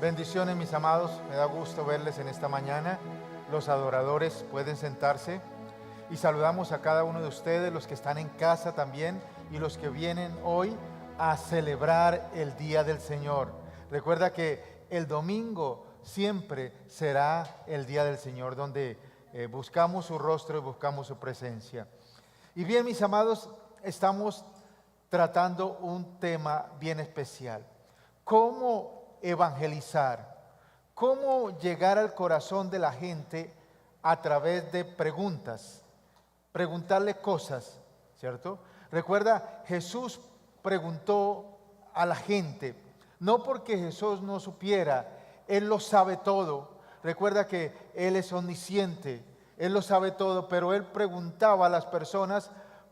Bendiciones, mis amados, me da gusto verles en esta mañana. Los adoradores pueden sentarse y saludamos a cada uno de ustedes, los que están en casa también y los que vienen hoy a celebrar el Día del Señor. Recuerda que el domingo siempre será el Día del Señor, donde buscamos su rostro y buscamos su presencia. Y bien, mis amados, estamos tratando un tema bien especial. ¿Cómo evangelizar? ¿Cómo llegar al corazón de la gente a través de preguntas? Preguntarle cosas, ¿cierto? Recuerda, Jesús preguntó a la gente, no porque Jesús no supiera, Él lo sabe todo. Recuerda que Él es omnisciente, Él lo sabe todo, pero Él preguntaba a las personas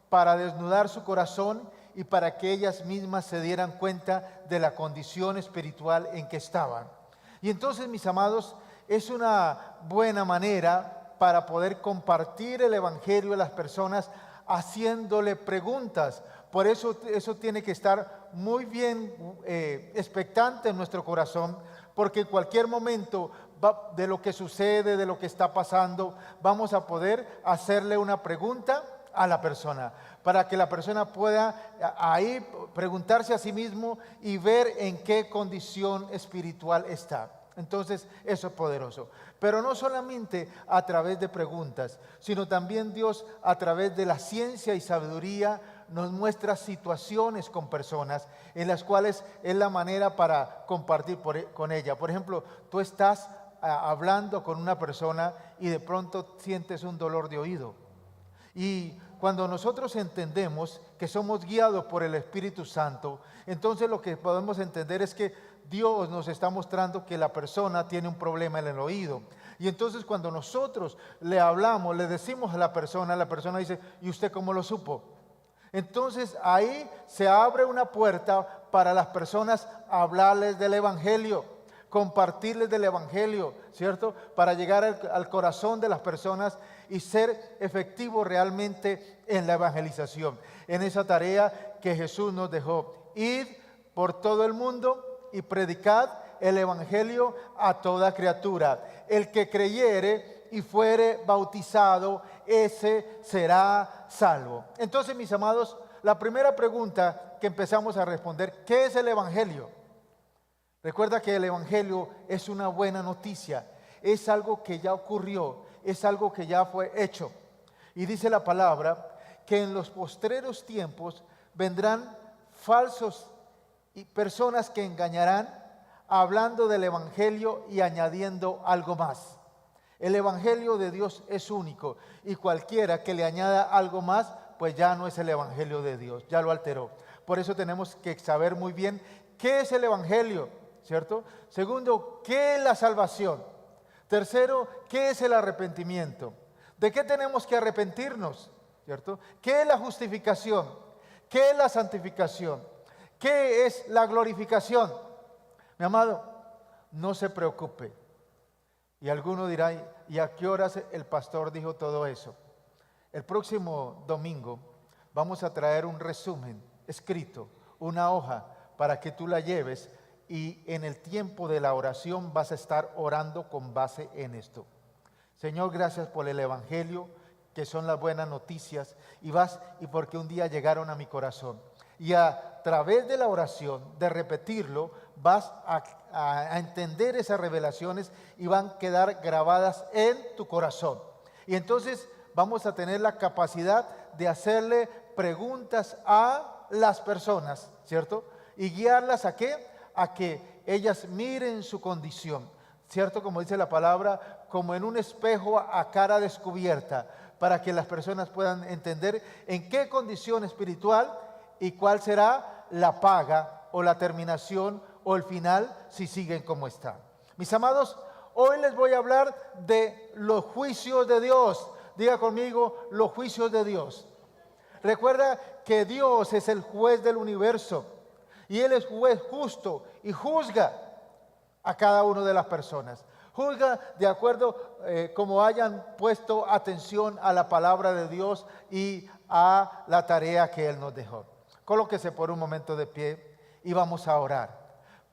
para desnudar su corazón y para que ellas mismas se dieran cuenta de la condición espiritual en que estaban. Y entonces, mis amados, es una buena manera para poder compartir el Evangelio a las personas haciéndole preguntas. Por eso tiene que estar muy bien expectante en nuestro corazón, porque en cualquier momento de lo que sucede, de lo que está pasando, vamos a poder hacerle una pregunta a la persona, para que la persona pueda ahí preguntarse a sí mismo y ver en qué condición espiritual está. Entonces, eso es poderoso. Pero no solamente a través de preguntas, sino también Dios a través de la ciencia y sabiduría nos muestra situaciones con personas en las cuales es la manera para compartir con ella. Por ejemplo, tú estás hablando con una persona y de pronto sientes un dolor de oído. Y cuando nosotros entendemos que somos guiados por el Espíritu Santo, entonces lo que podemos entender es que Dios nos está mostrando que la persona tiene un problema en el oído. Y entonces cuando nosotros le hablamos, le decimos a la persona dice, ¿y usted cómo lo supo? Entonces ahí se abre una puerta para las personas hablarles del Evangelio, compartirles del Evangelio, ¿cierto? Para llegar al corazón de las personas y ser efectivo realmente en la evangelización, en esa tarea que Jesús nos dejó. Id por todo el mundo y predicad el Evangelio a toda criatura. El que creyere y fuere bautizado, ese será salvo. Entonces, mis amados, la primera pregunta que empezamos a responder, ¿qué es el Evangelio? Recuerda que el Evangelio es una buena noticia, es algo que ya ocurrió, es algo que ya fue hecho. Y dice la palabra que en los postreros tiempos vendrán falsos y personas que engañarán hablando del Evangelio y añadiendo algo más. El Evangelio de Dios es único y cualquiera que le añada algo más, pues ya no es el Evangelio de Dios, ya lo alteró. Por eso tenemos que saber muy bien qué es el Evangelio, ¿cierto? Segundo, ¿qué es la salvación? Tercero, ¿qué es el arrepentimiento? ¿De qué tenemos que arrepentirnos? ¿Cierto? ¿Qué es la justificación? ¿Qué es la santificación? ¿Qué es la glorificación? Mi amado, no se preocupe. Y alguno dirá, ¿y a qué horas el pastor dijo todo eso? El próximo domingo vamos a traer un resumen escrito, una hoja, para que tú la lleves y en el tiempo de la oración vas a estar orando con base en esto. Señor, gracias por el Evangelio, que son las buenas noticias, y porque un día llegaron a mi corazón. Y a través de la oración, de repetirlo, vas a entender esas revelaciones y van a quedar grabadas en tu corazón. Y entonces vamos a tener la capacidad de hacerle preguntas a las personas, ¿cierto? Y guiarlas ¿a qué? A que ellas miren su condición, ¿cierto? Como dice la palabra, como en un espejo a cara descubierta, para que las personas puedan entender en qué condición espiritual y cuál será la paga o la terminación o el final si siguen como están. Mis amados, hoy les voy a hablar de los juicios de Dios. Diga conmigo, los juicios de Dios. Recuerda que Dios es el juez del universo. Y Él es juez justo y juzga a cada una de las personas. Juzga de acuerdo como hayan puesto atención a la palabra de Dios y a la tarea que Él nos dejó. Colóquese por un momento de pie y vamos a orar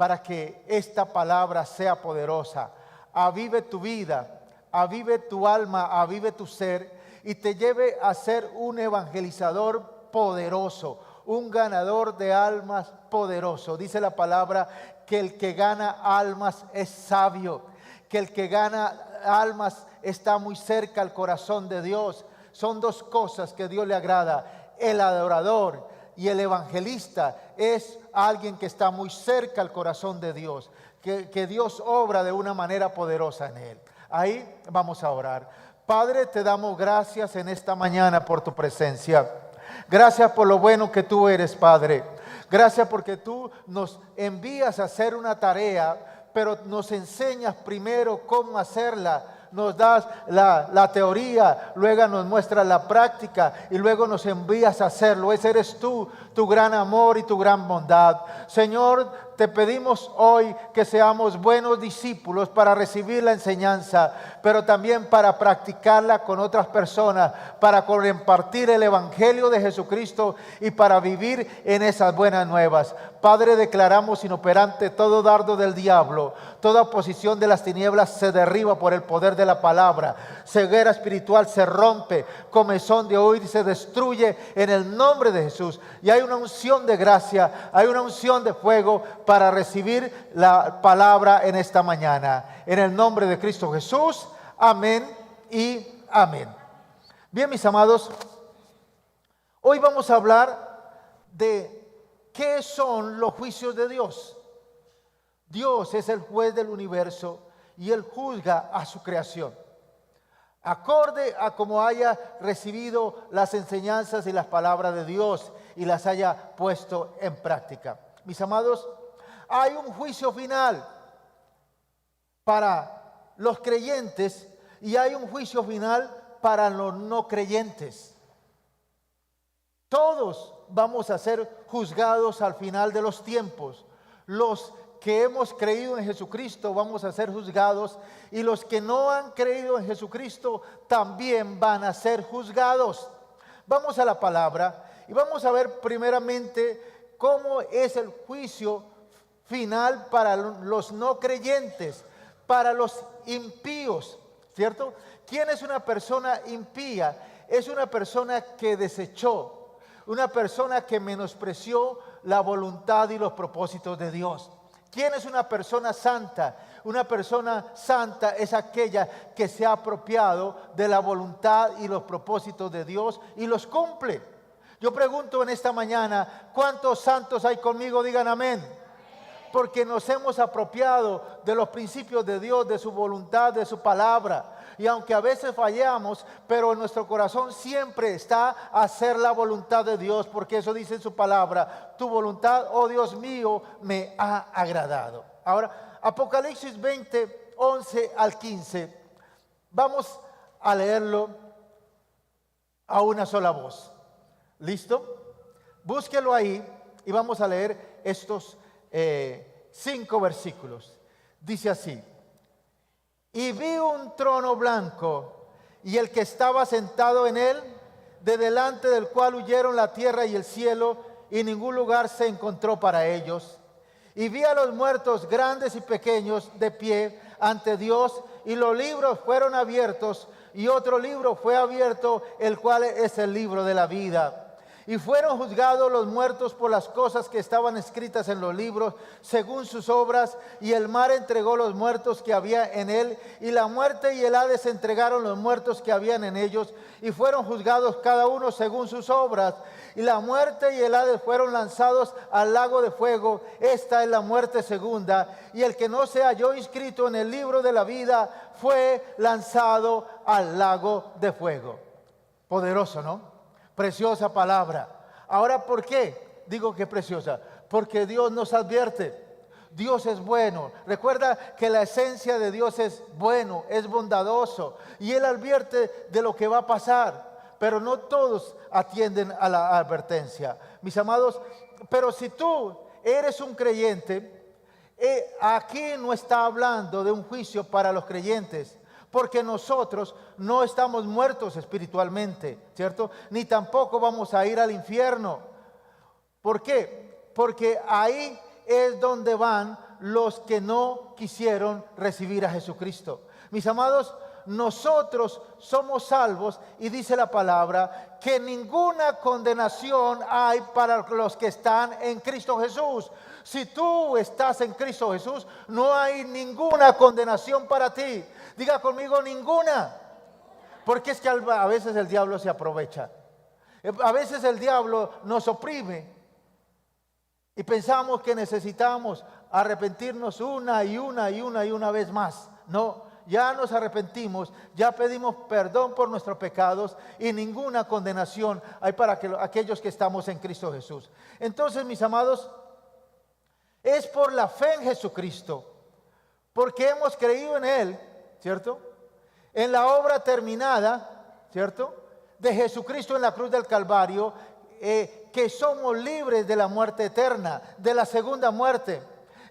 para que esta palabra sea poderosa, avive tu vida, avive tu alma, avive tu ser y te lleve a ser un evangelizador poderoso, un ganador de almas poderoso. Dice la palabra que el que gana almas es sabio, que el que gana almas está muy cerca al corazón de Dios. Son dos cosas que Dios le agrada. El adorador y el evangelista es alguien que está muy cerca al corazón de Dios, que Dios obra de una manera poderosa en él. Ahí vamos a orar. Padre, te damos gracias en esta mañana por tu presencia. Gracias por lo bueno que tú eres, Padre. Gracias porque tú nos envías a hacer una tarea, pero nos enseñas primero cómo hacerla. Nos das la teoría, luego nos muestras la práctica y luego nos envías a hacerlo. Ese eres tú, tu gran amor y tu gran bondad. Señor, te pedimos hoy que seamos buenos discípulos para recibir la enseñanza, pero también para practicarla con otras personas, para compartir el Evangelio de Jesucristo y para vivir en esas buenas nuevas. Padre, declaramos inoperante todo dardo del diablo, toda oposición de las tinieblas se derriba por el poder de la palabra. Ceguera espiritual se rompe, comezón de oír se destruye en el nombre de Jesús. Y hay una unción de gracia, hay una unción de fuego para recibir la palabra en esta mañana. En el nombre de Cristo Jesús, amén y amén. Bien, mis amados, hoy vamos a hablar de qué son los juicios de Dios. Dios es el juez del universo y Él juzga a su creación, acorde a como haya recibido las enseñanzas y las palabras de Dios y las haya puesto en práctica. Mis amados, hay un juicio final para los creyentes y hay un juicio final para los no creyentes. Todos vamos a ser juzgados al final de los tiempos. Los que hemos creído en Jesucristo vamos a ser juzgados y los que no han creído en Jesucristo también van a ser juzgados. Vamos a la palabra y vamos a ver primeramente cómo es el juicio final para los no creyentes, para los impíos, ¿cierto? ¿Quién es una persona impía? Es una persona que desechó, una persona que menospreció la voluntad y los propósitos de Dios. ¿Quién es una persona santa? Una persona santa es aquella que se ha apropiado de la voluntad y los propósitos de Dios y los cumple. Yo pregunto en esta mañana, ¿cuántos santos hay conmigo? Digan amén. Porque nos hemos apropiado de los principios de Dios, de su voluntad, de su palabra. Y aunque a veces fallamos, pero en nuestro corazón siempre está a hacer la voluntad de Dios, porque eso dice en su palabra: tu voluntad, oh Dios mío, me ha agradado. Ahora, Apocalipsis 20, 11 al 15. Vamos a leerlo a una sola voz. ¿Listo? Búsquelo ahí y vamos a leer estos 5 versículos. Dice así: y vi un trono blanco y el que estaba sentado en él, de delante del cual huyeron la tierra y el cielo, y ningún lugar se encontró para ellos. Y vi a los muertos, grandes y pequeños, de pie ante Dios, y los libros fueron abiertos, y otro libro fue abierto, el cual es el libro de la vida. Y fueron juzgados los muertos por las cosas que estaban escritas en los libros, según sus obras, y el mar entregó los muertos que había en él, y la muerte y el Hades entregaron los muertos que habían en ellos, y fueron juzgados cada uno según sus obras. Y la muerte y el Hades fueron lanzados al lago de fuego. Esta es la muerte segunda, y el que no se halló inscrito en el libro de la vida fue lanzado al lago de fuego. Poderoso, ¿no? Preciosa palabra. Ahora, ¿por qué digo que es preciosa? Porque Dios nos advierte. Dios es bueno. Recuerda que la esencia de Dios es bueno, es bondadoso, y Él advierte de lo que va a pasar, pero no todos atienden a la advertencia. Mis amados, pero si tú eres un creyente, aquí no está hablando de un juicio para los creyentes, porque nosotros no estamos muertos espiritualmente, ¿cierto? Ni tampoco vamos a ir al infierno. ¿Por qué? Porque ahí es donde van los que no quisieron recibir a Jesucristo. Mis amados, nosotros somos salvos y dice la palabra que ninguna condenación hay para los que están en Cristo Jesús. Si tú estás en Cristo Jesús, no hay ninguna condenación para ti. Diga conmigo, ninguna. Porque es que a veces el diablo se aprovecha. A veces el diablo nos oprime y pensamos que necesitamos arrepentirnos una vez más. No, ya nos arrepentimos, ya pedimos perdón por nuestros pecados y ninguna condenación hay para aquellos que estamos en Cristo Jesús. Entonces, mis amados, es por la fe en Jesucristo, porque hemos creído en Él, ¿cierto? En la obra terminada, ¿cierto?, de Jesucristo en la cruz del Calvario, que somos libres de la muerte eterna, de la segunda muerte.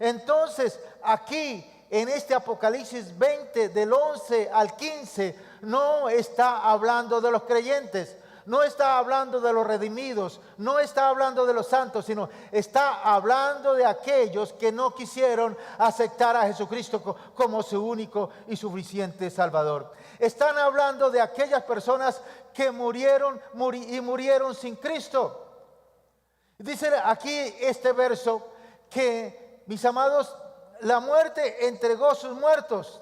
Entonces, aquí en este Apocalipsis 20, del 11 al 15, no está hablando de los creyentes, no está hablando de los redimidos, no está hablando de los santos, sino está hablando de aquellos que no quisieron aceptar a Jesucristo como su único y suficiente Salvador. Están hablando de aquellas personas que murieron sin Cristo. Dice aquí este verso que, mis amados, la muerte entregó sus muertos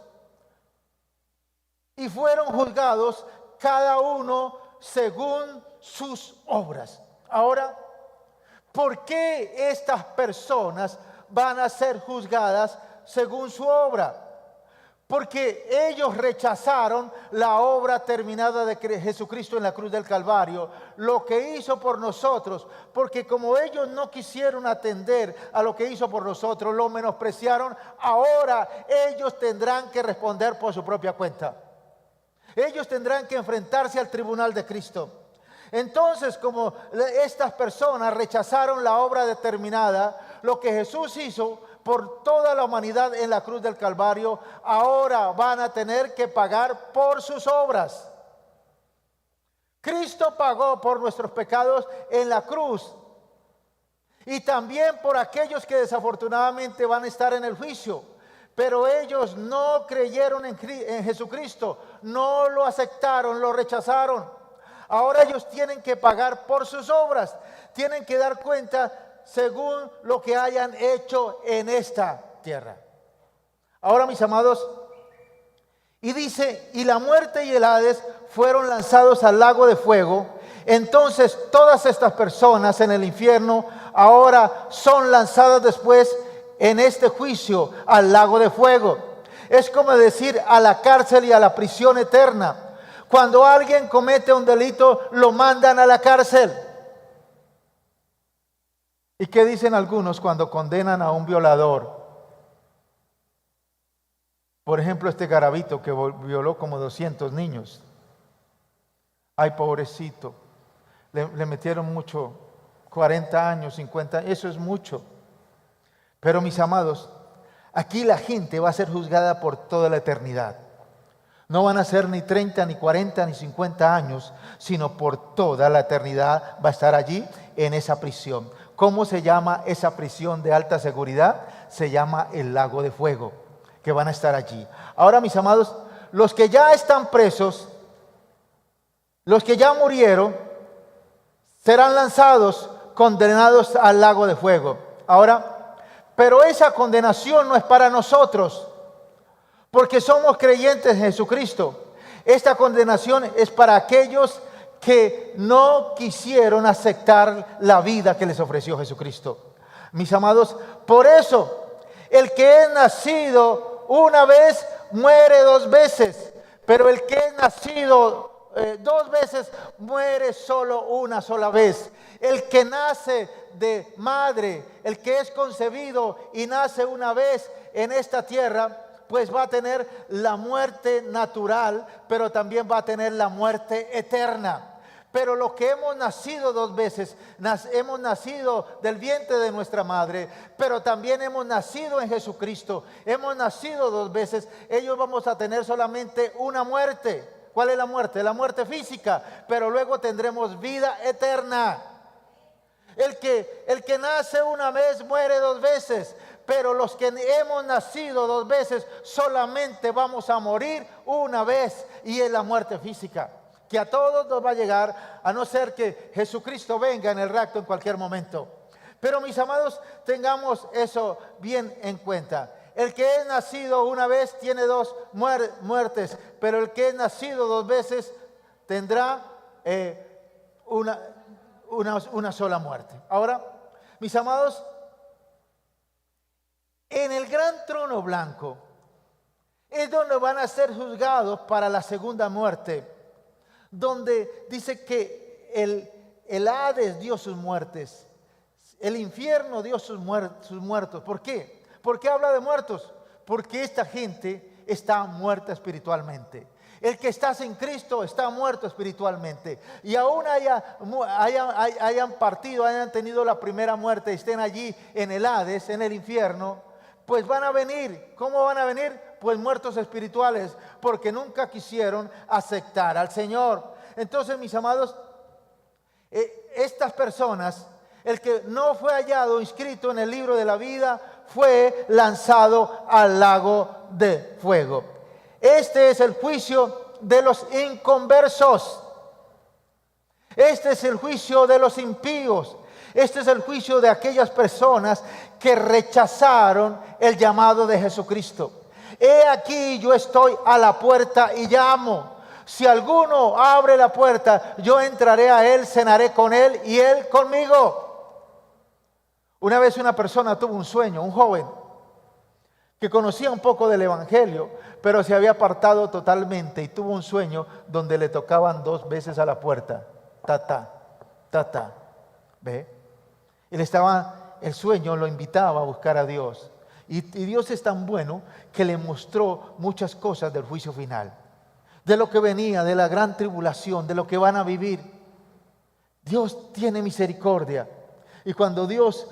y fueron juzgados cada uno según sus obras. Ahora, ¿por qué estas personas van a ser juzgadas según su obra? Porque ellos rechazaron la obra terminada de Jesucristo en la cruz del Calvario, lo que hizo por nosotros, porque como ellos no quisieron atender a lo que hizo por nosotros, lo menospreciaron, ahora ellos tendrán que responder por su propia cuenta. Ellos tendrán que enfrentarse al tribunal de Cristo. Entonces, como estas personas rechazaron la obra determinada, lo que Jesús hizo por toda la humanidad en la cruz del Calvario, ahora van a tener que pagar por sus obras. Cristo pagó por nuestros pecados en la cruz y también por aquellos que desafortunadamente van a estar en el juicio. Pero ellos no creyeron en Jesucristo, no lo aceptaron, lo rechazaron. Ahora ellos tienen que pagar por sus obras, tienen que dar cuenta según lo que hayan hecho en esta tierra. Ahora, mis amados, y dice, y la muerte y el Hades fueron lanzados al lago de fuego. Entonces todas estas personas en el infierno ahora son lanzadas después en este juicio al lago de fuego. Es como decir a la cárcel y a la prisión eterna. Cuando alguien comete un delito, lo mandan a la cárcel. ¿Y qué dicen algunos cuando condenan a un violador? Por ejemplo, este Garavito que violó como 200 niños. Ay, pobrecito. Le metieron mucho, 40 años, 50 años, eso es mucho. Pero mis amados, aquí la gente va a ser juzgada por toda la eternidad. No van a ser ni 30, ni 40, ni 50 años, sino por toda la eternidad va a estar allí en esa prisión. ¿Cómo se llama esa prisión de alta seguridad? Se llama el lago de fuego, que van a estar allí. Ahora, mis amados, los que ya están presos, los que ya murieron, serán lanzados, condenados al lago de fuego. Ahora, pero esa condenación no es para nosotros, porque somos creyentes en Jesucristo. Esta condenación es para aquellos que no quisieron aceptar la vida que les ofreció Jesucristo. Mis amados, por eso el que es nacido una vez muere dos veces, pero el que es nacido dos veces muere solo una sola vez. El que nace de madre, el que es concebido y nace una vez en esta tierra, pues va a tener la muerte natural, pero también va a tener la muerte eterna. Pero los que hemos nacido dos veces, hemos nacido del vientre de nuestra madre, pero también hemos nacido en Jesucristo, hemos nacido dos veces, ellos vamos a tener solamente una muerte. ¿Cuál es la muerte? La muerte física, pero luego tendremos vida eterna. El que nace una vez muere dos veces, Pero los que hemos nacido 2 veces solamente vamos a morir una vez, y es la muerte física, que a todos nos va a llegar, a no ser que Jesucristo venga en el rapto en cualquier momento. Pero mis amados, tengamos eso bien en cuenta. El que es nacido una vez tiene 2 muertes, pero el que es nacido 2 veces tendrá una sola muerte. Ahora, mis amados, en el gran trono blanco es donde van a ser juzgados para la segunda muerte, donde dice que el Hades dio sus muertes, el infierno dio sus muertos. ¿Por qué? ¿Por qué habla de muertos? Porque esta gente está muerta espiritualmente. El que está sin Cristo está muerto espiritualmente. Y aún hayan partido, hayan tenido la primera muerte, estén allí en el Hades, en el infierno, pues van a venir. ¿Cómo van a venir? Pues muertos espirituales, porque nunca quisieron aceptar al Señor. Entonces, mis amados, estas personas, el que no fue hallado inscrito en el libro de la vida, fue lanzado al lago de fuego. Este es el juicio de los inconversos. Este es el juicio de los impíos. Este es el juicio de aquellas personas que rechazaron el llamado de Jesucristo. He aquí, yo estoy a la puerta y llamo. Si alguno abre la puerta, yo entraré a él, cenaré con él y él conmigo. Una vez una persona tuvo un sueño, un joven, que conocía un poco del Evangelio, pero se había apartado totalmente y tuvo un sueño donde le tocaban 2 veces a la puerta. Ta. ¿Ve? El sueño lo invitaba a buscar a Dios. Y Dios es tan bueno que le mostró muchas cosas del juicio final, de lo que venía, de la gran tribulación, de lo que van a vivir. Dios tiene misericordia. Y cuando Dios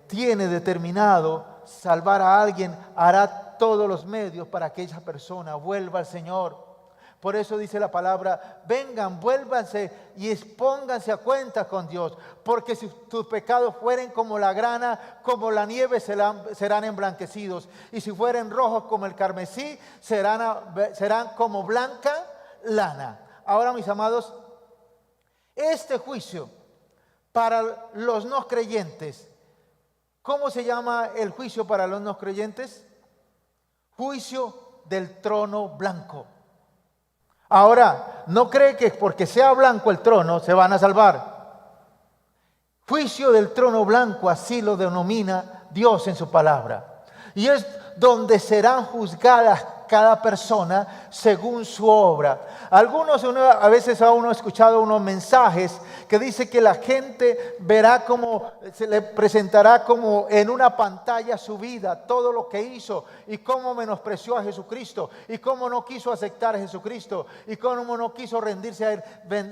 tiene determinado salvar a alguien, hará todos los medios para que esa persona vuelva al Señor. Por eso dice la palabra: vengan, vuélvanse y expónganse a cuentas con Dios, porque si tus pecados fueren como la grana, como la nieve, serán emblanquecidos, y si fueren rojos como el carmesí, serán como blanca lana. Ahora, mis amados, este juicio para los no creyentes, ¿cómo se llama el juicio para los no creyentes? Juicio del trono blanco. Ahora, no cree que porque sea blanco el trono se van a salvar. Juicio del trono blanco, así lo denomina Dios en su palabra. Y es donde serán juzgadas cada persona según su obra. A veces a uno ha escuchado unos mensajes que dice que la gente verá como, se le presentará como en una pantalla su vida, todo lo que hizo y cómo menospreció a Jesucristo y cómo no quiso aceptar a Jesucristo y cómo no quiso rendirse a Él.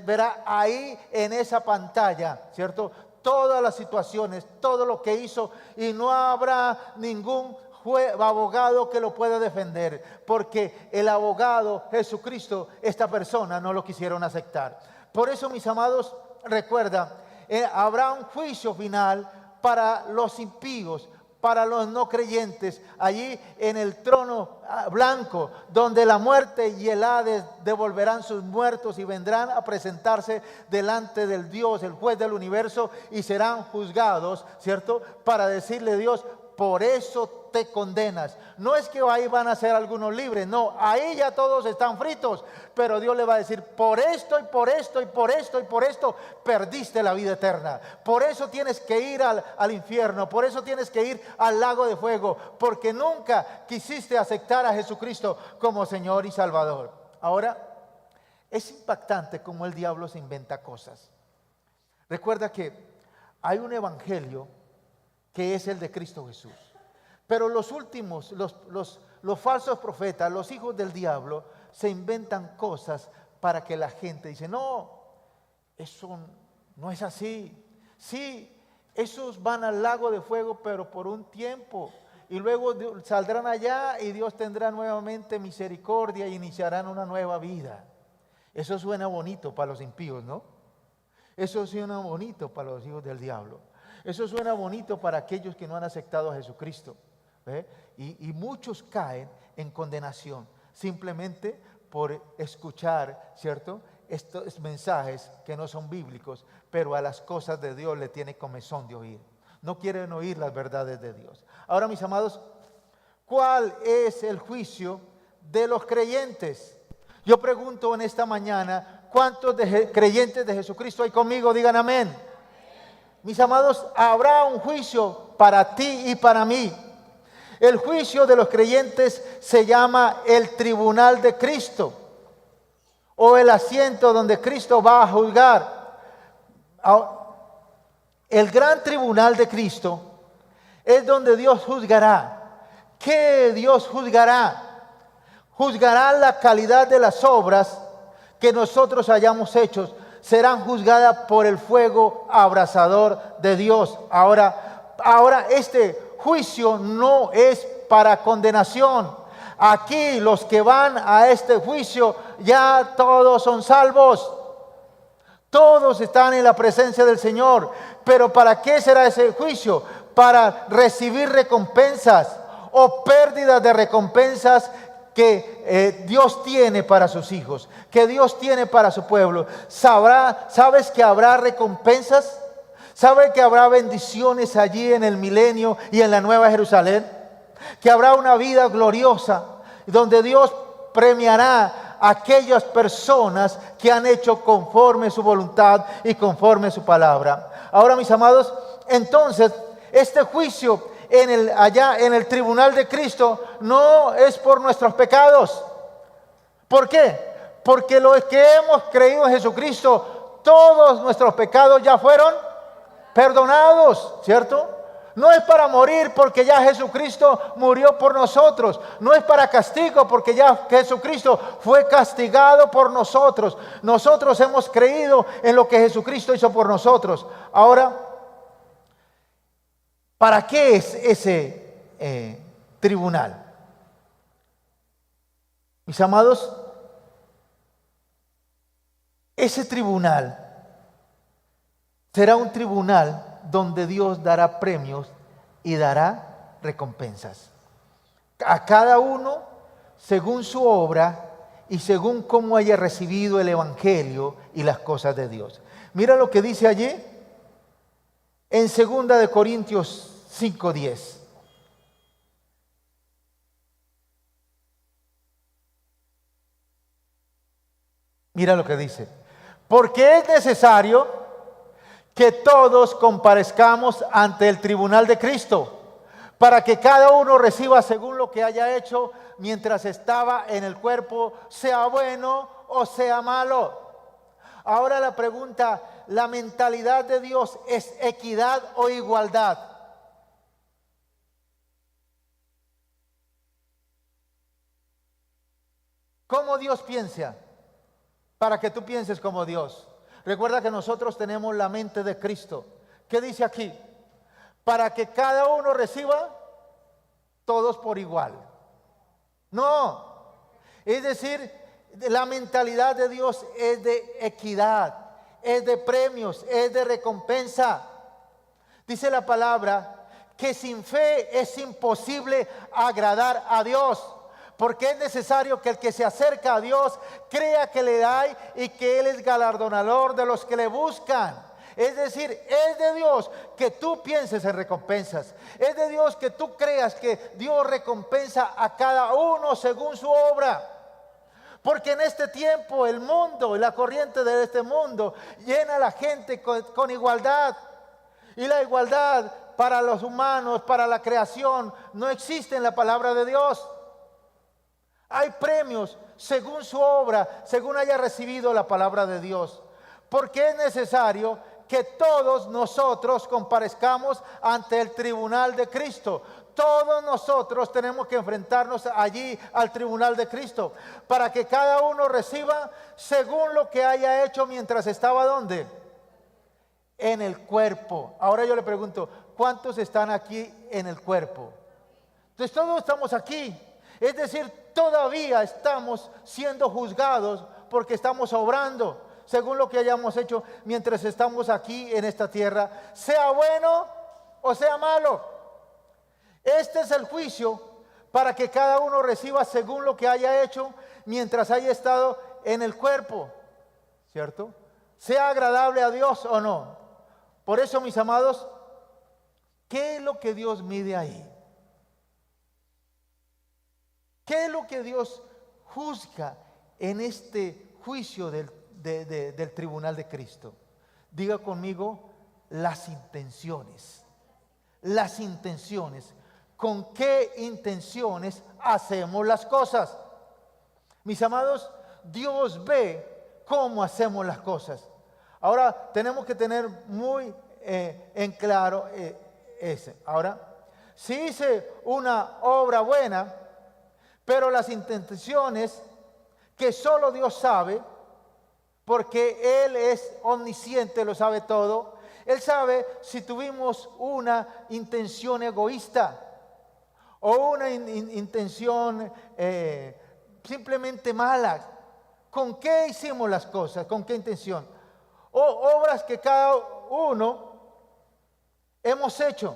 Verá ahí en esa pantalla, ¿cierto? Todas las situaciones, todo lo que hizo, y no habrá ningún abogado que lo pueda defender, porque el abogado Jesucristo, esta persona no lo quisieron aceptar. Por eso, mis amados, recuerda, habrá un juicio final para los impíos, para los no creyentes, allí en el trono blanco, donde la muerte y el Hades devolverán sus muertos y vendrán a presentarse delante del Dios, el juez del universo, y serán juzgados, ¿cierto? Para decirle a Dios: por eso te condenas. No es que ahí van a ser algunos libres, no, ahí ya todos están fritos, pero Dios le va a decir: por esto y por esto y por esto y por esto perdiste la vida eterna, por eso tienes que ir al infierno, por eso tienes que ir al lago de fuego, porque nunca quisiste aceptar a Jesucristo como Señor y Salvador. Ahora, es impactante cómo el diablo se inventa cosas. Recuerda que hay un evangelio que es el de Cristo Jesús. Pero los últimos, los falsos profetas, los hijos del diablo, se inventan cosas para que la gente dice: no, eso no es así. Sí, esos van al lago de fuego, pero por un tiempo. Y luego saldrán allá y Dios tendrá nuevamente misericordia y iniciarán una nueva vida. Eso suena bonito para los impíos, ¿no? Eso suena bonito para los hijos del diablo. Eso suena bonito para aquellos que no han aceptado a Jesucristo. ¿Ve? Y muchos caen en condenación simplemente por escuchar, ¿cierto?, estos mensajes que no son bíblicos, pero a las cosas de Dios le tiene comezón de oír. No quieren oír las verdades de Dios. Ahora, mis amados, ¿cuál es el juicio de los creyentes? Yo pregunto en esta mañana, ¿cuántos creyentes de Jesucristo hay conmigo? Digan amén. Mis amados, habrá un juicio para ti y para mí. El juicio de los creyentes se llama el tribunal de Cristo, o el asiento donde Cristo va a juzgar. El gran tribunal de Cristo es donde Dios juzgará. ¿Qué Dios juzgará? Juzgará la calidad de las obras que nosotros hayamos hecho. Serán juzgadas por el fuego abrasador de Dios. Ahora este juicio no es para condenación. Aquí los que van a este juicio ya todos son salvos. Todos están en la presencia del Señor. Pero ¿para qué será ese juicio? Para recibir recompensas o pérdidas de recompensas que Dios tiene para sus hijos, que Dios tiene para su pueblo. ¿Sabes que habrá recompensas? ¿Sabes que habrá bendiciones allí en el milenio y en la Nueva Jerusalén? Que habrá una vida gloriosa donde Dios premiará a aquellas personas que han hecho conforme su voluntad y conforme su palabra. Ahora, mis amados, entonces este juicio allá en el tribunal de Cristo no es por nuestros pecados. ¿Por qué? Porque los que hemos creído en Jesucristo, todos nuestros pecados ya fueron perdonados, ¿cierto? No es para morir porque ya Jesucristo murió por nosotros. No es para castigo porque ya Jesucristo fue castigado por nosotros. Nosotros hemos creído en lo que Jesucristo hizo por nosotros. Ahora, ¿para qué es ese tribunal? Mis amados, ese tribunal será un tribunal donde Dios dará premios y dará recompensas a cada uno según su obra y según cómo haya recibido el evangelio y las cosas de Dios. Mira lo que dice allí en 2 de Corintios 5:10. Mira lo que dice: porque es necesario que todos comparezcamos ante el tribunal de Cristo, para que cada uno reciba según lo que haya hecho mientras estaba en el cuerpo, sea bueno o sea malo. Ahora la pregunta, ¿la mentalidad de Dios es equidad o igualdad? ¿Cómo Dios piensa? Para que tú pienses como Dios. Recuerda que nosotros tenemos la mente de Cristo. ¿Qué dice aquí? Para que cada uno reciba todos por igual. No. Es decir, la mentalidad de Dios es de equidad, es de premios, es de recompensa. Dice la palabra que sin fe es imposible agradar a Dios. Porque es necesario que el que se acerca a Dios crea que le hay y que Él es galardonador de los que le buscan. Es decir, es de Dios que tú pienses en recompensas. Es de Dios que tú creas que Dios recompensa a cada uno según su obra. Porque en este tiempo el mundo y la corriente de este mundo llena a la gente con igualdad. Y la igualdad para los humanos, para la creación, no existe en la palabra de Dios. Hay premios según su obra, según haya recibido la palabra de Dios. Porque es necesario que todos nosotros comparezcamos ante el tribunal de Cristo. Todos nosotros tenemos que enfrentarnos allí al tribunal de Cristo, para que cada uno reciba según lo que haya hecho mientras estaba ¿dónde? En el cuerpo. Ahora yo le pregunto, ¿cuántos están aquí en el cuerpo? Entonces todos estamos aquí. Es decir, todavía estamos siendo juzgados porque estamos obrando según lo que hayamos hecho mientras estamos aquí en esta tierra, sea bueno o sea malo. Este es el juicio para que cada uno reciba según lo que haya hecho mientras haya estado en el cuerpo, ¿cierto? Sea agradable a Dios o no. Por eso, mis amados, ¿qué es lo que Dios mide ahí? ¿Qué es lo que Dios juzga en este juicio del tribunal de Cristo? Diga conmigo, las intenciones. Las intenciones. ¿Con qué intenciones hacemos las cosas? Mis amados, Dios ve cómo hacemos las cosas. Ahora tenemos que tener muy en claro ese. Ahora, si hice una obra buena, pero las intenciones que solo Dios sabe, porque Él es omnisciente, lo sabe todo. Él sabe si tuvimos una intención egoísta o una intención simplemente mala. ¿Con qué hicimos las cosas? ¿Con qué intención? O obras que cada uno hemos hecho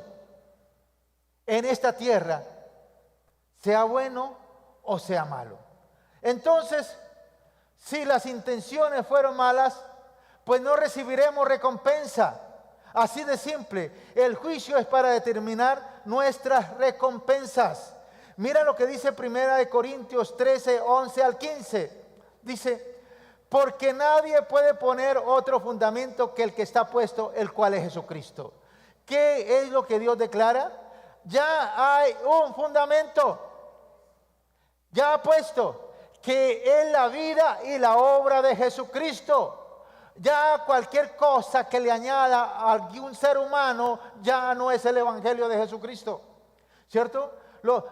en esta tierra, sea bueno o sea malo. Entonces, si las intenciones fueron malas, pues no recibiremos recompensa. Así de simple. El juicio es para determinar nuestras recompensas. Mira lo que dice 1 Corintios 13, 11 al 15. Dice, porque nadie puede poner otro fundamento que el que está puesto, el cual es Jesucristo. ¿Qué es lo que Dios declara? Ya hay un fundamento, ya ha puesto, que es la vida y la obra de Jesucristo. Ya cualquier cosa que le añada a algún ser humano ya no es el evangelio de Jesucristo, ¿cierto?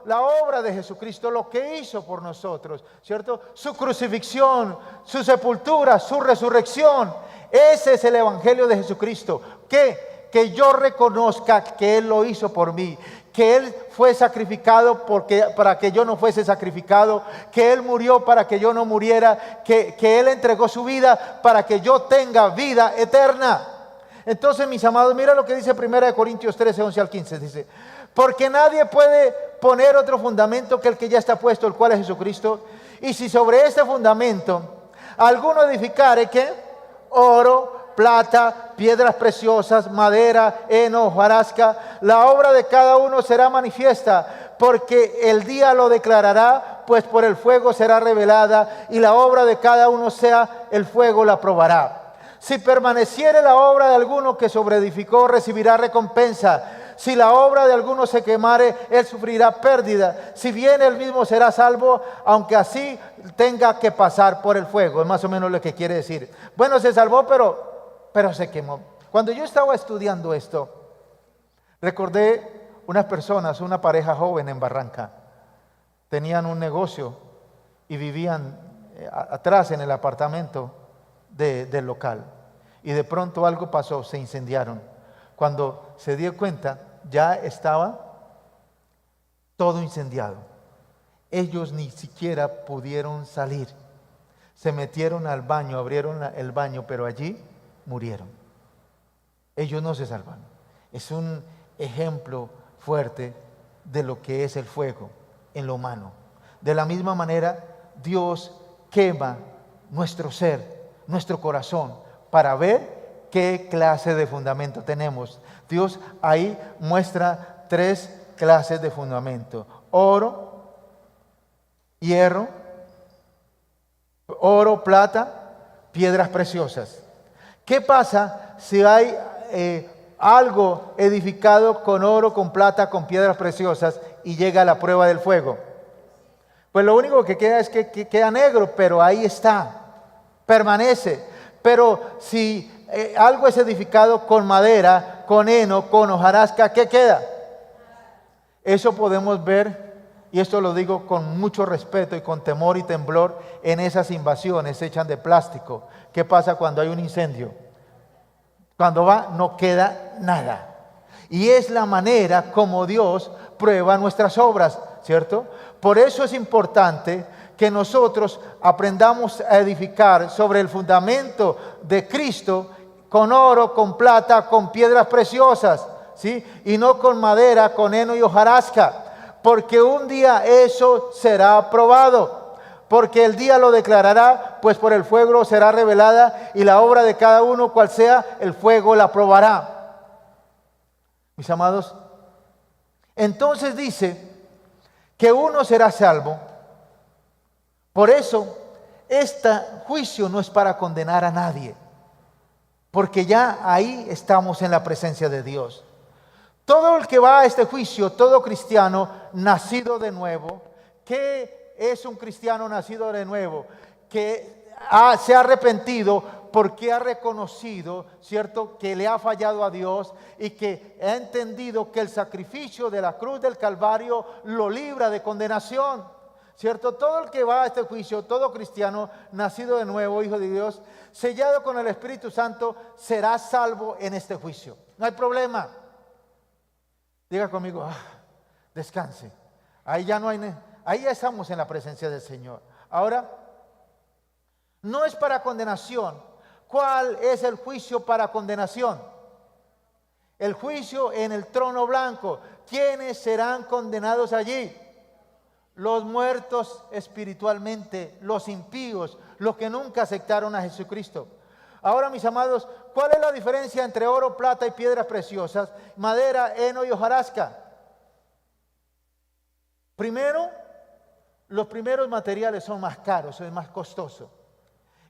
La obra de Jesucristo, lo que hizo por nosotros, ¿cierto? Su crucifixión, su sepultura, su resurrección, ese es el evangelio de Jesucristo. Que yo reconozca que Él lo hizo por mí, que Él fue sacrificado para que yo no fuese sacrificado, que Él murió para que yo no muriera, que Él entregó su vida para que yo tenga vida eterna. Entonces, mis amados, mira lo que dice 1 Corintios 13, 11 al 15. Dice, porque nadie puede poner otro fundamento que el que ya está puesto, el cual es Jesucristo. Y si sobre este fundamento alguno edificare, ¿qué? Oro, plata, piedras preciosas, madera, heno, hojarasca, la obra de cada uno será manifiesta, porque el día lo declarará, pues por el fuego será revelada, y la obra de cada uno sea, el fuego la probará. Si permaneciere la obra de alguno que sobreedificó, recibirá recompensa. Si la obra de alguno se quemare, él sufrirá pérdida. Si bien él mismo será salvo, aunque así tenga que pasar por el fuego. Es más o menos lo que quiere decir. Bueno, se salvó, pero se quemó. Cuando yo estaba estudiando esto, recordé unas personas, una pareja joven en Barranca. Tenían un negocio y vivían atrás en el apartamento del local. Y de pronto algo pasó, se incendiaron. Cuando se dio cuenta, ya estaba todo incendiado. Ellos ni siquiera pudieron salir. Se metieron al baño, abrieron el baño, pero allí murieron. Ellos no se salvan. Es un ejemplo fuerte de lo que es el fuego en lo humano. De la misma manera, Dios quema nuestro ser, nuestro corazón, para ver qué clase de fundamento tenemos. Dios ahí muestra 3 clases de fundamento: oro, hierro, oro, plata, piedras preciosas. ¿Qué pasa si hay algo edificado con oro, con plata, con piedras preciosas y llega a la prueba del fuego? Pues lo único que queda es que queda negro, pero ahí está, permanece. Pero si algo es edificado con madera, con heno, con hojarasca, ¿qué queda? Eso podemos ver, y esto lo digo con mucho respeto y con temor y temblor, en esas invasiones hechas de plástico. ¿Qué pasa cuando hay un incendio? Cuando no queda nada. Y es la manera como Dios prueba nuestras obras, ¿cierto? Por eso es importante que nosotros aprendamos a edificar sobre el fundamento de Cristo, con oro, con plata, con piedras preciosas, ¿sí? Y no con madera, con heno y hojarasca, porque un día eso será probado. Porque el día lo declarará, pues por el fuego será revelada, y la obra de cada uno, cual sea, el fuego la probará. Mis amados, entonces dice que uno será salvo. Por eso, este juicio no es para condenar a nadie, porque ya ahí estamos en la presencia de Dios. Todo el que va a este juicio, todo cristiano nacido de nuevo, ¿qué es un cristiano nacido de nuevo? Que se ha arrepentido porque ha reconocido, ¿cierto?, que le ha fallado a Dios y que ha entendido que el sacrificio de la cruz del Calvario lo libra de condenación, ¿cierto? Todo el que va a este juicio, todo cristiano nacido de nuevo, hijo de Dios, sellado con el Espíritu Santo, será salvo en este juicio. No hay problema. Diga conmigo, descanse. Ahí ya no hay, ahí ya estamos en la presencia del Señor. Ahora, no es para condenación. ¿Cuál es el juicio para condenación? El juicio en el trono blanco. ¿Quiénes serán condenados allí? Los muertos espiritualmente, los impíos, los que nunca aceptaron a Jesucristo. Ahora, mis amados, ¿cuál es la diferencia entre oro, plata y piedras preciosas, madera, heno y hojarasca? Primero, los primeros materiales son más caros, es más costoso,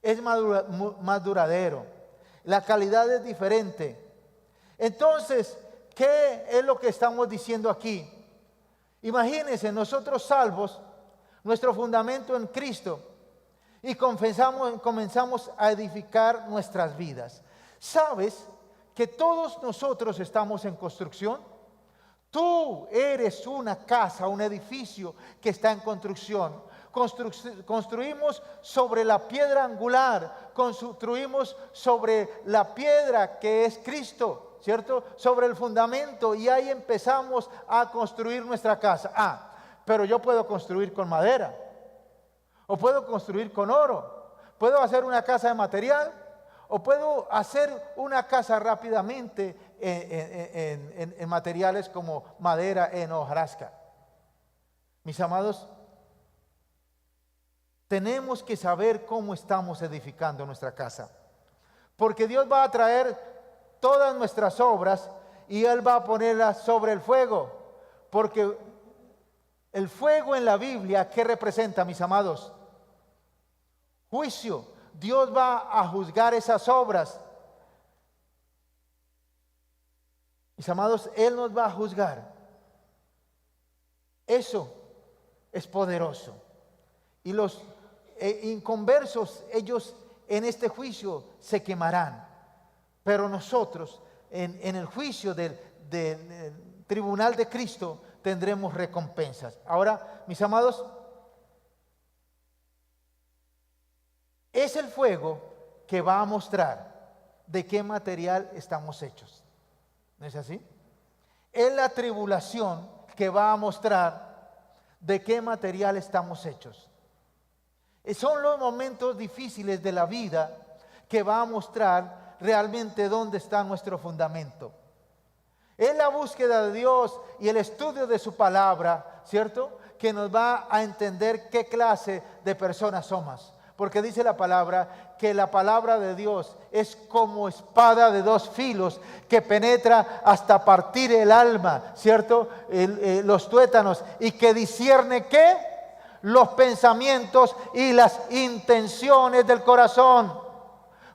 es más duradero, la calidad es diferente. Entonces, ¿qué es lo que estamos diciendo aquí? Imagínense, nosotros salvos, nuestro fundamento en Cristo, y comenzamos a edificar nuestras vidas. ¿Sabes que todos nosotros estamos en construcción? Tú eres una casa, un edificio que está en construcción. Construimos sobre la piedra angular, construimos sobre la piedra que es Cristo, ¿cierto? Sobre el fundamento, y ahí empezamos a construir nuestra casa. Pero yo puedo construir con madera, o puedo construir con oro, puedo hacer una casa de material, o puedo hacer una casa rápidamente en materiales como madera, heno, hojarasca. Mis amados, tenemos que saber cómo estamos edificando nuestra casa, porque Dios va a traer todas nuestras obras y Él va a ponerlas sobre el fuego, porque el fuego en la Biblia, ¿qué representa, mis amados? Juicio. Dios va a juzgar esas obras. Mis amados, Él nos va a juzgar. Eso es poderoso. Y los inconversos, ellos en este juicio se quemarán. Pero nosotros, en el juicio del tribunal de Cristo, tendremos recompensas. Ahora, mis amados, es el fuego que va a mostrar de qué material estamos hechos. ¿No es así? Es la tribulación que va a mostrar de qué material estamos hechos. Son los momentos difíciles de la vida que va a mostrar realmente dónde está nuestro fundamento. Es la búsqueda de Dios y el estudio de su palabra, ¿cierto?, que nos va a entender qué clase de personas somos. Porque dice la palabra que la palabra de Dios es como espada de dos filos que penetra hasta partir el alma, ¿cierto? Los tuétanos, y que discierne ¿qué? Los pensamientos y las intenciones del corazón.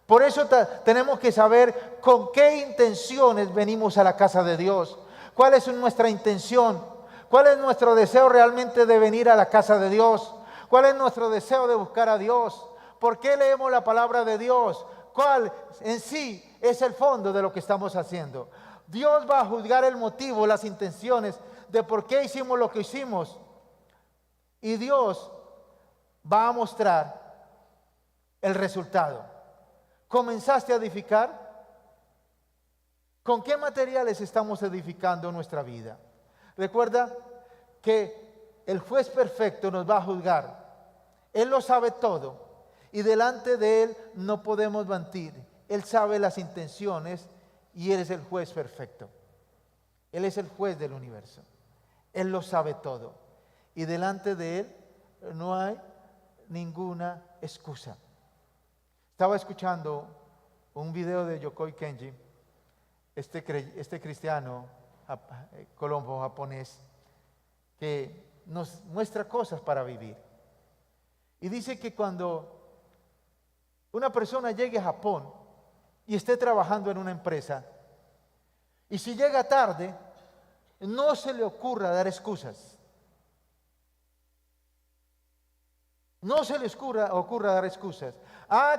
Por eso tenemos que saber con qué intenciones venimos a la casa de Dios. ¿Cuál es nuestra intención? ¿Cuál es nuestro deseo realmente de venir a la casa de Dios? ¿Cuál es nuestro deseo de buscar a Dios? ¿Por qué leemos la palabra de Dios? ¿Cuál en sí es el fondo de lo que estamos haciendo? Dios va a juzgar el motivo, las intenciones de por qué hicimos lo que hicimos. Y Dios va a mostrar el resultado. ¿Comenzaste a edificar? ¿Con qué materiales estamos edificando nuestra vida? Recuerda que el juez perfecto nos va a juzgar. Él lo sabe todo y delante de Él no podemos mentir. Él sabe las intenciones y Él es el juez perfecto. Él es el juez del universo. Él lo sabe todo. Y delante de Él no hay ninguna excusa. Estaba escuchando un video de Yokoi Kenji, este cristiano colombo japonés, que nos muestra cosas para vivir. Y dice que cuando una persona llegue a Japón y esté trabajando en una empresa, y si llega tarde, no se le ocurra dar excusas. No se le ocurra dar excusas.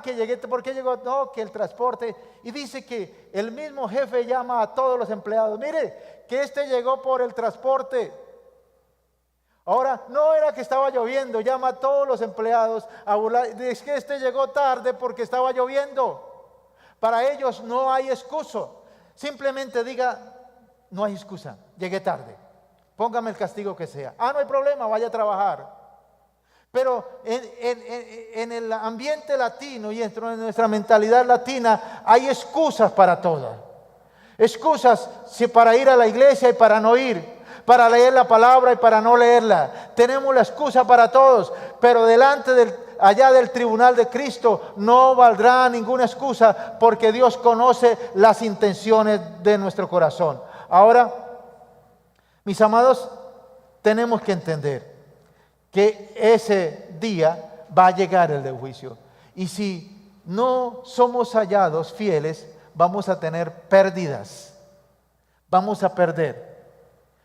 Que llegué, ¿por qué llegó? No, que el transporte. Y dice que el mismo jefe llama a todos los empleados. Mire, que llegó por el transporte. Ahora, no era que estaba lloviendo, llama a todos los empleados a burlar. Es que llegó tarde porque estaba lloviendo. Para ellos no hay excusa. Simplemente diga, no hay excusa, llegué tarde. Póngame el castigo que sea. No hay problema, vaya a trabajar. Pero en el ambiente latino y en nuestra mentalidad latina hay excusas para todo. Excusas para ir a la iglesia y para no ir, para leer la palabra y para no leerla. Tenemos la excusa para todos, pero allá del tribunal de Cristo no valdrá ninguna excusa, porque Dios conoce las intenciones de nuestro corazón. Ahora, mis amados, tenemos que entender que ese día va a llegar el del juicio. Y si no somos hallados fieles, vamos a tener pérdidas. Vamos a perder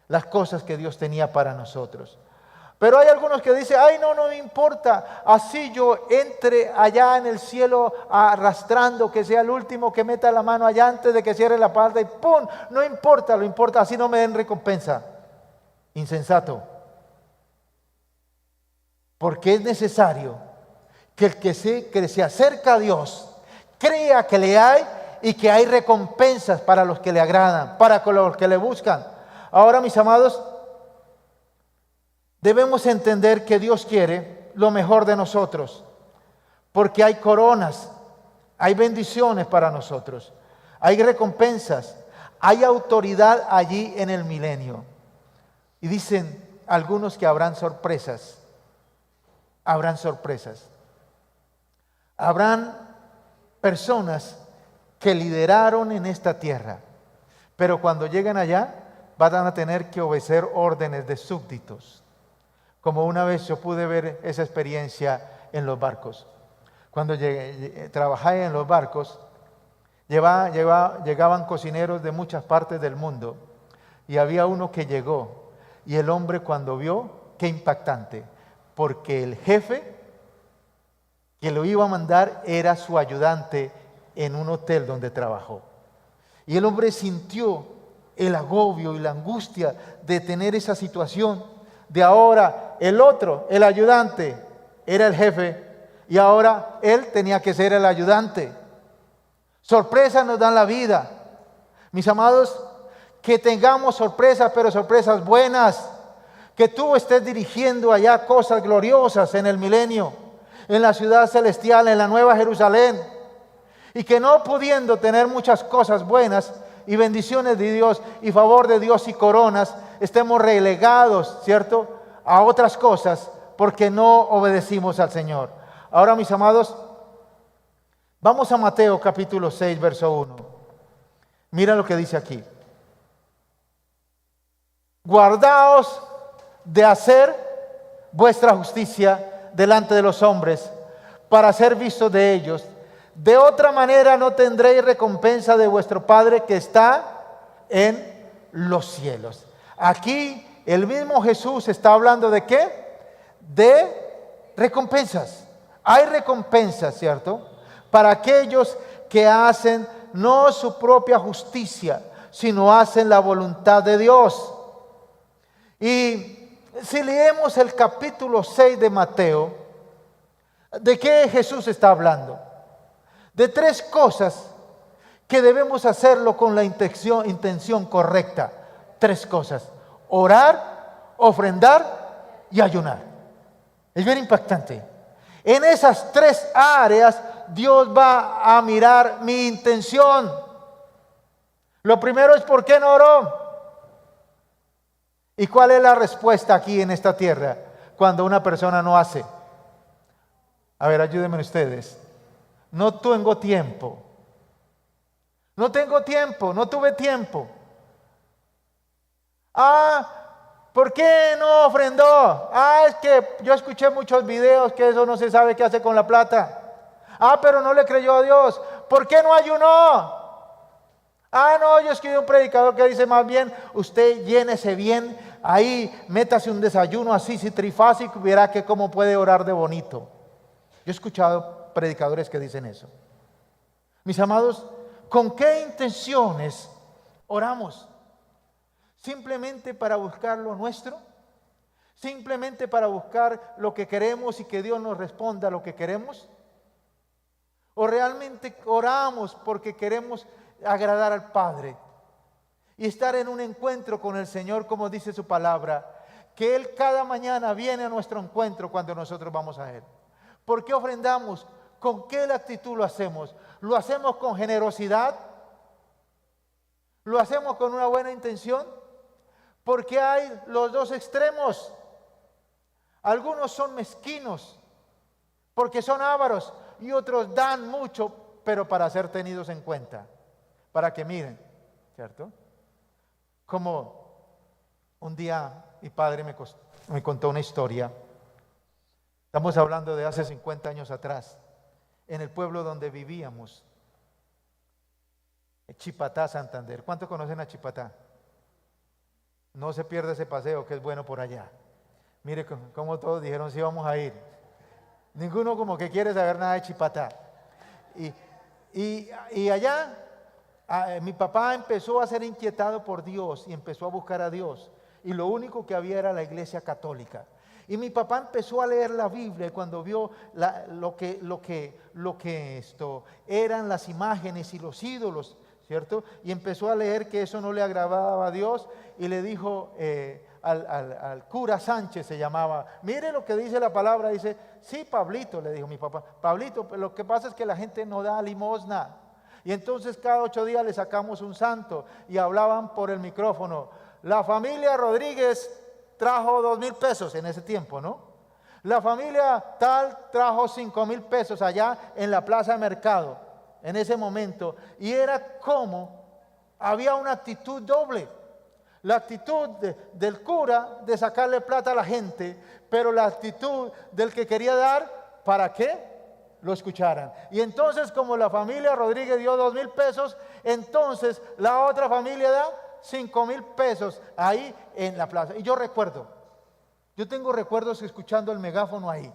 las cosas que Dios tenía para nosotros. Pero hay algunos que dicen, no me importa, así yo entre allá en el cielo arrastrando, que sea el último que meta la mano allá antes de que cierre la puerta y ¡pum! No importa, lo importa, así no me den recompensa. Insensato. Porque es necesario que el que se acerca a Dios crea que le hay y que hay recompensas para los que le agradan, para los que le buscan. Ahora, mis amados, debemos entender que Dios quiere lo mejor de nosotros, porque hay coronas, hay bendiciones para nosotros, hay recompensas, hay autoridad allí en el milenio. Y dicen algunos que habrán sorpresas. Habrán sorpresas. Habrán personas que lideraron en esta tierra, pero cuando lleguen allá van a tener que obedecer órdenes de súbditos. Como una vez yo pude ver esa experiencia en los barcos. Cuando trabajé en los barcos, llegaban cocineros de muchas partes del mundo, y había uno que llegó, y el hombre cuando vio, qué impactante, porque el jefe que lo iba a mandar era su ayudante en un hotel donde trabajó. Y el hombre sintió el agobio y la angustia de tener esa situación, de ahora el otro, el ayudante, era el jefe, y ahora él tenía que ser el ayudante. Sorpresas nos dan la vida. Mis amados, que tengamos sorpresas, pero sorpresas buenas. Que tú estés dirigiendo allá cosas gloriosas en el milenio, en la ciudad celestial, en la nueva Jerusalén. Y que no pudiendo tener muchas cosas buenas y bendiciones de Dios y favor de Dios y coronas, estemos relegados, ¿cierto?, a otras cosas porque no obedecimos al Señor. Ahora, mis amados, vamos a Mateo capítulo 6, verso 1. Mira lo que dice aquí. Guardaos de hacer vuestra justicia delante de los hombres, para ser vistos de ellos. De otra manera no tendréis recompensa de vuestro Padre que está en los cielos. Aquí el mismo Jesús está hablando ¿de qué? De recompensas. Hay recompensas, ¿cierto?, para aquellos que hacen no su propia justicia, sino hacen la voluntad de Dios. Y si leemos el capítulo 6 de Mateo, ¿de qué Jesús está hablando? De tres cosas que debemos hacerlo con la intención correcta. Tres cosas: orar, ofrendar y ayunar. Es bien impactante. En esas tres áreas Dios va a mirar mi intención. Lo primero es ¿por qué no oró? ¿Y cuál es la respuesta aquí en esta tierra cuando una persona no hace? A ver, ayúdenme ustedes. No tengo tiempo. No tengo tiempo, no tuve tiempo. ¿Por qué no ofrendó? Es que yo escuché muchos videos que eso no se sabe qué hace con la plata. Pero no le creyó a Dios. ¿Por qué no ayunó? No, yo escribí un predicador que dice más bien, usted llénese bien, ahí métase un desayuno así, si trifásico, y verá que cómo puede orar de bonito. Yo he escuchado predicadores que dicen eso. Mis amados, ¿con qué intenciones oramos? ¿Simplemente para buscar lo nuestro? ¿Simplemente para buscar lo que queremos y que Dios nos responda a lo que queremos? ¿O realmente oramos porque queremos agradar al Padre y estar en un encuentro con el Señor, como dice su palabra, que Él cada mañana viene a nuestro encuentro cuando nosotros vamos a Él? ¿Por qué ofrendamos? ¿Con qué actitud lo hacemos? ¿Lo hacemos con generosidad? ¿Lo hacemos con una buena intención? Porque hay los dos extremos. Algunos son mezquinos porque son ávaros y otros dan mucho, pero para ser tenidos en cuenta, para que miren, ¿cierto? Como un día mi padre me contó una historia. Estamos hablando de hace 50 años atrás, en el pueblo donde vivíamos, Chipatá, Santander. ¿Cuántos conocen a Chipatá? No se pierda ese paseo que es bueno por allá. Mire cómo todos dijeron sí vamos a ir. Ninguno como que quiere saber nada de Chipatá. Y allá mi papá empezó a ser inquietado por Dios y empezó a buscar a Dios. Y lo único que había era la iglesia católica. Y mi papá empezó a leer la Biblia y cuando vio lo que esto eran las imágenes y los ídolos, ¿cierto? Y empezó a leer que eso no le agradaba a Dios y le dijo al cura Sánchez, se llamaba, mire lo que dice la palabra, dice, sí, Pablito, le dijo mi papá, Pablito, lo que pasa es que la gente no da limosna. Y entonces cada 8 días le sacamos un santo y hablaban por el micrófono, la familia Rodríguez trajo 2,000 pesos en ese tiempo, ¿no? La familia tal trajo 5,000 pesos allá en la plaza de mercado, en ese momento. Y era como, había una actitud doble. La actitud del cura de sacarle plata a la gente, pero la actitud del que quería dar, ¿para qué? Lo escucharan. Y entonces como la familia Rodríguez dio 2,000 pesos, entonces la otra familia da 5,000 pesos ahí en la plaza. Y yo tengo recuerdos escuchando el megáfono ahí,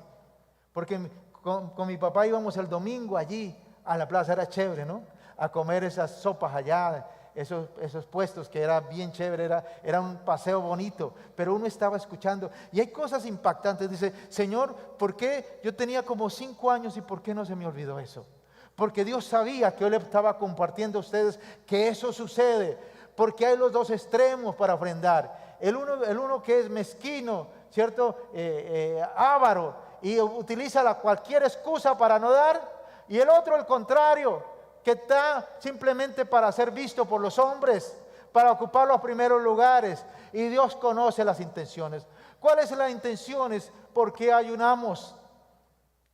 porque con mi papá íbamos el domingo allí a la plaza, era chévere, ¿no? A comer esas sopas allá, esos puestos que era bien chévere, era un paseo bonito, pero uno estaba escuchando y hay cosas impactantes. Dice, Señor, ¿por qué yo tenía como 5 años y por qué no se me olvidó eso? Porque Dios sabía que yo le estaba compartiendo a ustedes que eso sucede, porque hay los dos extremos para ofrendar. El uno que es mezquino, ¿cierto? Avaro, y utiliza cualquier excusa para no dar, y el otro el contrario, que está simplemente para ser visto por los hombres, para ocupar los primeros lugares, y Dios conoce las intenciones. ¿Cuáles son las intenciones? ¿Por qué ayunamos?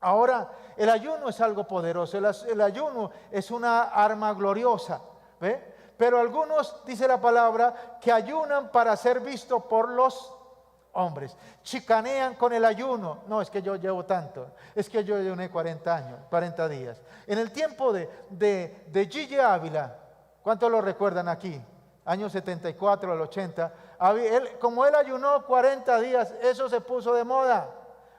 Ahora, el ayuno es algo poderoso, el ayuno es una arma gloriosa, ¿ve? Pero algunos, dice la palabra, que ayunan para ser vistos por los hombres. Chicanean con el ayuno. No, es que yo llevo tanto. Es que yo ayuné 40 días. En el tiempo de Gigi Ávila, ¿cuántos lo recuerdan aquí? Años 74 al 80. Como él ayunó 40 días, eso se puso de moda.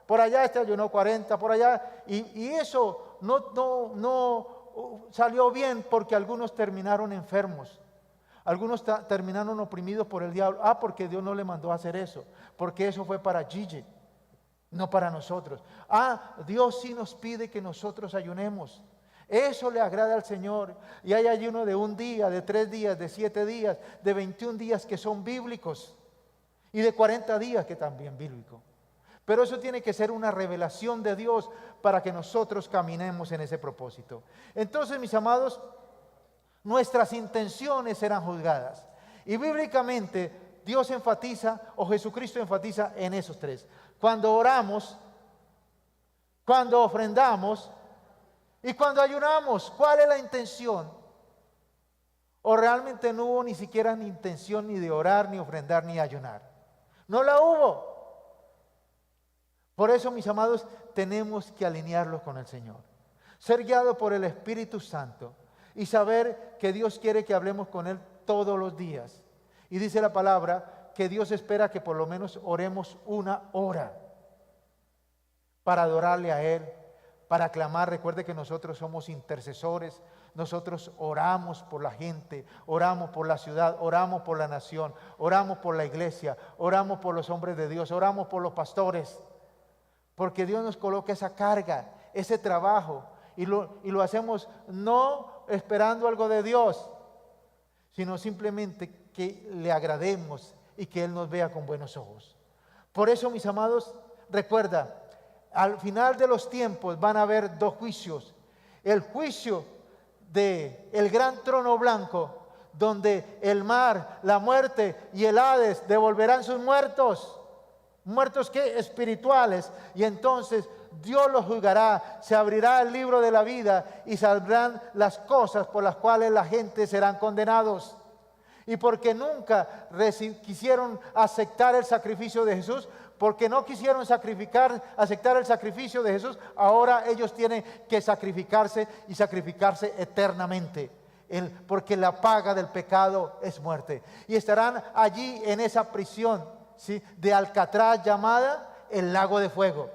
Por allá ayunó 40, por allá. Y eso no salió bien porque algunos terminaron enfermos. Algunos terminaron oprimidos por el diablo. Porque Dios no le mandó a hacer eso. Porque eso fue para Gigi, no para nosotros. Dios sí nos pide que nosotros ayunemos. Eso le agrada al Señor. Y hay ayuno de 1 día, de 3 días, de 7 días, de 21 días que son bíblicos. Y de 40 días que también bíblico. Pero eso tiene que ser una revelación de Dios para que nosotros caminemos en ese propósito. Entonces, mis amados, nuestras intenciones serán juzgadas. Y bíblicamente Dios enfatiza o Jesucristo enfatiza en esos tres. Cuando oramos, cuando ofrendamos y cuando ayunamos. ¿Cuál es la intención? O realmente no hubo ni siquiera ni intención ni de orar, ni ofrendar, ni ayunar. No la hubo. Por eso, mis amados, tenemos que alinearlos con el Señor. Ser guiados por el Espíritu Santo y saber que Dios quiere que hablemos con Él todos los días. Y dice la palabra que Dios espera que por lo menos oremos 1 hora para adorarle a Él, para clamar. Recuerde que nosotros somos intercesores. Nosotros oramos por la gente, oramos por la ciudad, oramos por la nación, oramos por la iglesia, oramos por los hombres de Dios, oramos por los pastores. Porque Dios nos coloca esa carga, ese trabajo, y lo hacemos no esperando algo de Dios, sino simplemente que le agrademos y que Él nos vea con buenos ojos. Por eso, mis amados, recuerda, al final de los tiempos van a haber 2 juicios. El juicio del gran trono blanco, donde el mar, la muerte y el Hades devolverán sus muertos. ¿Muertos qué? Espirituales. Y entonces Dios los juzgará, se abrirá el libro de la vida y saldrán las cosas por las cuales la gente serán condenados. Y porque nunca quisieron aceptar el sacrificio de Jesús, porque no quisieron aceptar el sacrificio de Jesús, ahora ellos tienen que sacrificarse y sacrificarse eternamente. Porque la paga del pecado es muerte. Y estarán allí en esa prisión, ¿sí?, de Alcatraz llamada el lago de fuego.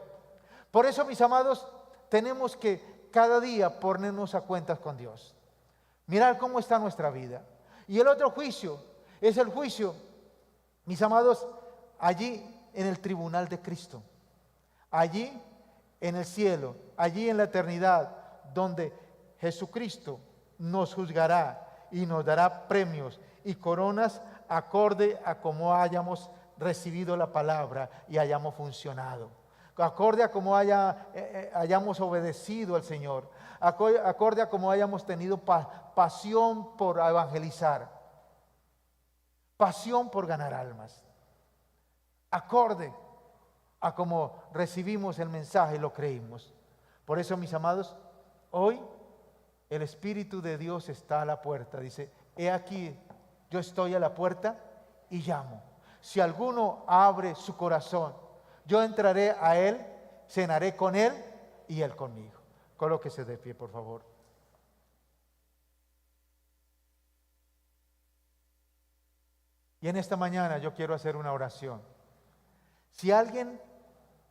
Por eso, mis amados, tenemos que cada día ponernos a cuentas con Dios. Mirar cómo está nuestra vida. Y el otro juicio es el juicio, mis amados, allí en el tribunal de Cristo. Allí en el cielo, allí en la eternidad, donde Jesucristo nos juzgará y nos dará premios y coronas acorde a cómo hayamos recibido la palabra y hayamos funcionado, acorde a cómo hayamos obedecido al Señor, acorde a cómo hayamos tenido pasión por evangelizar, pasión por ganar almas, acorde a cómo recibimos el mensaje y lo creímos. Por eso, mis amados, hoy el Espíritu de Dios está a la puerta. Dice: he aquí, yo estoy a la puerta y llamo. Si alguno abre su corazón, yo entraré a él, cenaré con él y él conmigo. Colóquese de pie, por favor. Y en esta mañana yo quiero hacer una oración. Si alguien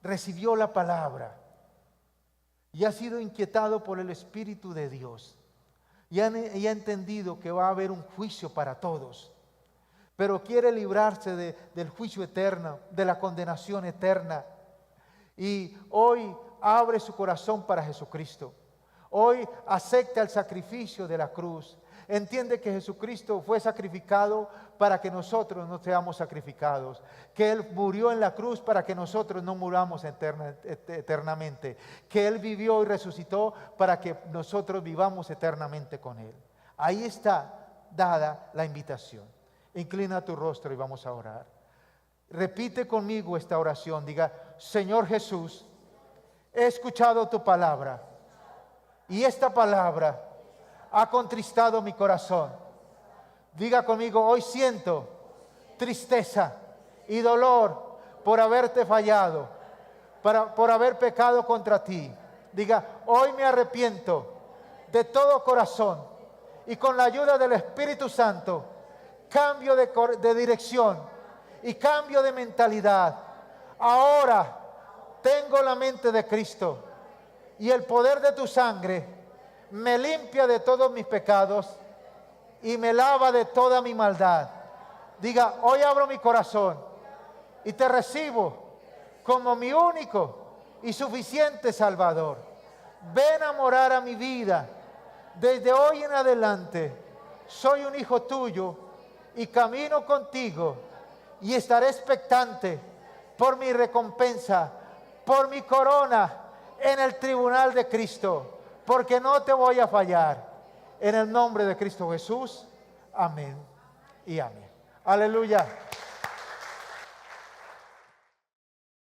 recibió la palabra y ha sido inquietado por el Espíritu de Dios y ha entendido que va a haber un juicio para todos, pero quiere librarse del juicio eterno, de la condenación eterna, y hoy abre su corazón para Jesucristo, hoy acepta el sacrificio de la cruz, entiende que Jesucristo fue sacrificado para que nosotros no seamos sacrificados, que Él murió en la cruz para que nosotros no muramos eternamente, que Él vivió y resucitó para que nosotros vivamos eternamente con Él. Ahí está dada la invitación. Inclina tu rostro y vamos a orar. Repite conmigo esta oración. Diga: Señor Jesús, he escuchado tu palabra y esta palabra ha contristado mi corazón. Diga conmigo: hoy siento tristeza y dolor por haberte fallado, por haber pecado contra ti. Diga: hoy me arrepiento de todo corazón y con la ayuda del Espíritu Santo cambio de dirección y cambio de mentalidad. Ahora tengo la mente de Cristo y el poder de tu sangre me limpia de todos mis pecados y me lava de toda mi maldad. Diga: hoy abro mi corazón y te recibo como mi único y suficiente Salvador. Ven a morar a mi vida. Desde hoy en adelante soy un hijo tuyo y camino contigo y estaré expectante por mi recompensa, por mi corona en el tribunal de Cristo, porque no te voy a fallar. En el nombre de Cristo Jesús, amén y amén. Aleluya.